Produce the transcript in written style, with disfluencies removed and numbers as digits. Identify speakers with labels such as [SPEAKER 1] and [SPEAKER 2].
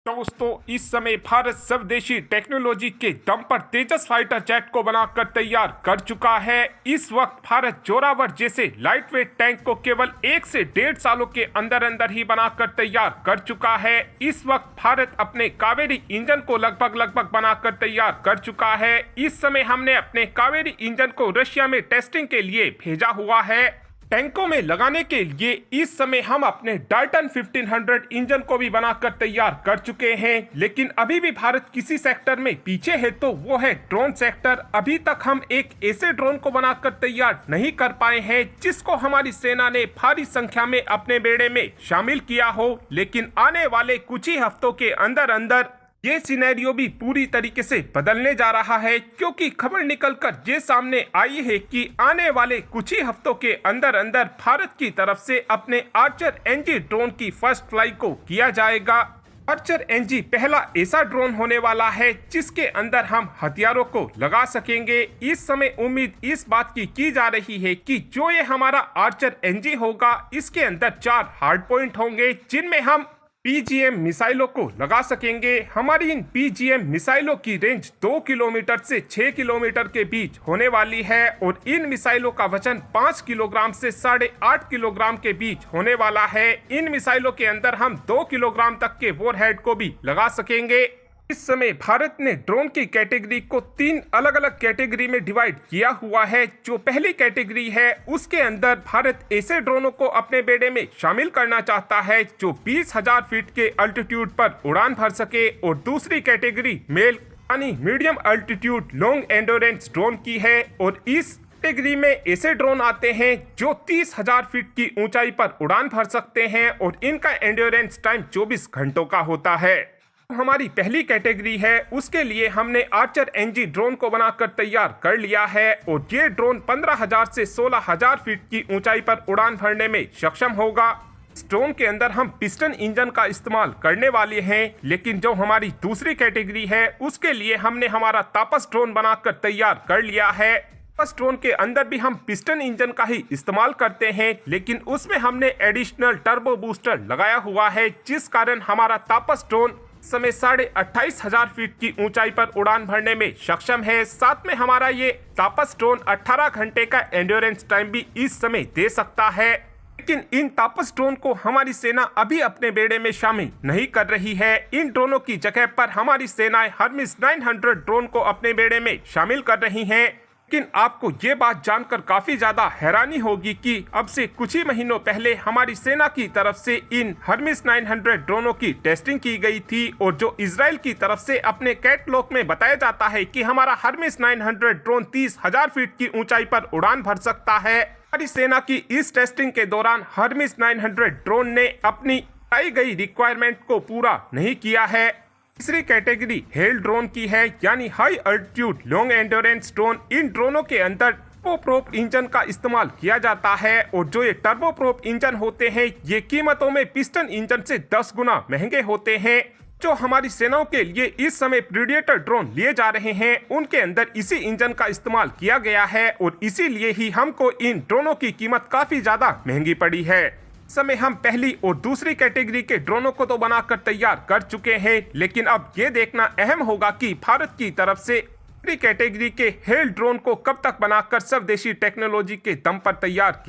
[SPEAKER 1] दोस्तों, इस समय भारत स्वदेशी टेक्नोलॉजी के दम पर तेजस फाइटर जेट को बनाकर तैयार कर चुका है। इस वक्त भारत जोरावर जैसे लाइटवेट टैंक को केवल 1 से 1.5 सालों के अंदर अंदर ही बनाकर तैयार कर चुका है। इस वक्त भारत अपने कावेरी इंजन को लगभग बनाकर तैयार कर चुका है। इस समय हमने अपने कावेरी इंजन को रशिया में टेस्टिंग के लिए भेजा हुआ है। टैंकों में लगाने के लिए इस समय हम अपने डाल्टन 1500 इंजन को भी बनाकर तैयार कर चुके हैं, लेकिन अभी भी भारत किसी सेक्टर में पीछे है, तो वो है ड्रोन सेक्टर। अभी तक हम एक ऐसे ड्रोन को बनाकर तैयार नहीं कर पाए हैं जिसको हमारी सेना ने भारी संख्या में अपने बेड़े में शामिल किया हो, लेकिन आने वाले कुछ ही हफ्तों के अंदर अंदर ये सिनेरियो भी पूरी तरीके से बदलने जा रहा है, क्योंकि खबर निकलकर ये सामने आई है कि आने वाले कुछ ही हफ्तों के अंदर अंदर भारत की तरफ से अपने आर्चर एनजी ड्रोन की फर्स्ट फ्लाई को किया जाएगा। आर्चर एनजी पहला ऐसा ड्रोन होने वाला है जिसके अंदर हम हथियारों को लगा सकेंगे। इस समय उम्मीद इस बात की जा रही है कि जो ये हमारा आर्चर एनजी होगा, इसके अंदर 4 हार्ड पॉइंट होंगे जिनमें हम पीजीएम मिसाइलों को लगा सकेंगे। हमारी इन पीजीएम मिसाइलों की रेंज 2 किलोमीटर से 6 किलोमीटर के बीच होने वाली है और इन मिसाइलों का वजन 5 किलोग्राम से 8.5 किलोग्राम के बीच होने वाला है। इन मिसाइलों के अंदर हम 2 किलोग्राम तक के वॉरहेड को भी लगा सकेंगे। इस समय भारत ने ड्रोन की कैटेगरी को 3 अलग अलग कैटेगरी में डिवाइड किया हुआ है। जो पहली कैटेगरी है उसके अंदर भारत ऐसे ड्रोनों को अपने बेड़े में शामिल करना चाहता है जो 20,000 फीट के अल्टीट्यूड पर उड़ान भर सके, और दूसरी कैटेगरी मेल यानी medium altitude long endurance drone की है। और इस कैटेगरी में ऐसे ड्रोन आते हैं जो 30,000 फीट की ऊंचाई पर उड़ान भर सकते हैं और इनका एंडोरेंस टाइम 24 घंटों का होता है। हमारी पहली कैटेगरी है उसके लिए हमने आर्चर एनजी ड्रोन को बनाकर तैयार कर लिया है और ये ड्रोन 15,000 से 16,000 फीट की ऊंचाई पर उड़ान भरने में सक्षम होगा। इस ड्रोन के अंदर हम पिस्टन इंजन का इस्तेमाल करने वाले हैं, लेकिन जो हमारी दूसरी कैटेगरी है उसके लिए हमने हमारा तापस ड्रोन बनाकर तैयार कर लिया है। तापस ड्रोन के अंदर भी हम पिस्टन इंजन का ही इस्तेमाल करते हैं, लेकिन उसमें हमने एडिशनल टर्बो बूस्टर लगाया हुआ है, जिस कारण हमारा तापस ड्रोन समय 28,500 फीट की ऊंचाई पर उड़ान भरने में सक्षम है। साथ में हमारा ये तापस ड्रोन 18 घंटे का एंड्योरेंस टाइम भी इस समय दे सकता है, लेकिन इन तापस ड्रोन को हमारी सेना अभी अपने बेड़े में शामिल नहीं कर रही है। इन ड्रोनों की जगह पर हमारी सेनाएं हर्मिस 900 ड्रोन को अपने बेड़े में शामिल कर रही हैं। लेकिन आपको ये बात जानकर काफी ज्यादा हैरानी होगी कि अब से कुछ ही महीनों पहले हमारी सेना की तरफ से इन हर्मिस 900 ड्रोनों की टेस्टिंग की गई थी, और जो इजराइल की तरफ से अपने कैटलॉग में बताया जाता है कि हमारा हर्मिस 900 ड्रोन 30,000 फीट की ऊंचाई पर उड़ान भर सकता है। हमारी सेना की इस टेस्टिंग के दौरान हर्मिस 900 ड्रोन ने अपनी आई गई रिक्वायरमेंट को पूरा नहीं किया है। तीसरी कैटेगरी हेल ड्रोन की है, यानी high altitude long endurance drone. इन ड्रोनों के अंदर टर्बोप्रोप इंजन का इस्तेमाल किया जाता है, और जो ये टर्बोप्रोप इंजन होते हैं ये कीमतों में पिस्टन इंजन से 10 गुना महंगे होते हैं। जो हमारी सेनाओं के लिए इस समय प्रीडेटर ड्रोन लिए जा रहे हैं उनके अंदर इसी इंजन का इस्तेमाल किया गया है, और इसीलिए ही हमको इन ड्रोनों की कीमत काफी ज्यादा महंगी पड़ी है। समय हम पहली और दूसरी कैटेगरी के ड्रोनों को तो बनाकर तैयार कर चुके हैं, लेकिन अब ये देखना अहम होगा कि भारत की तरफ से कैटेगरी के हेल ड्रोन को कब तक बनाकर स्वदेशी टेक्नोलॉजी के दम पर तैयार किया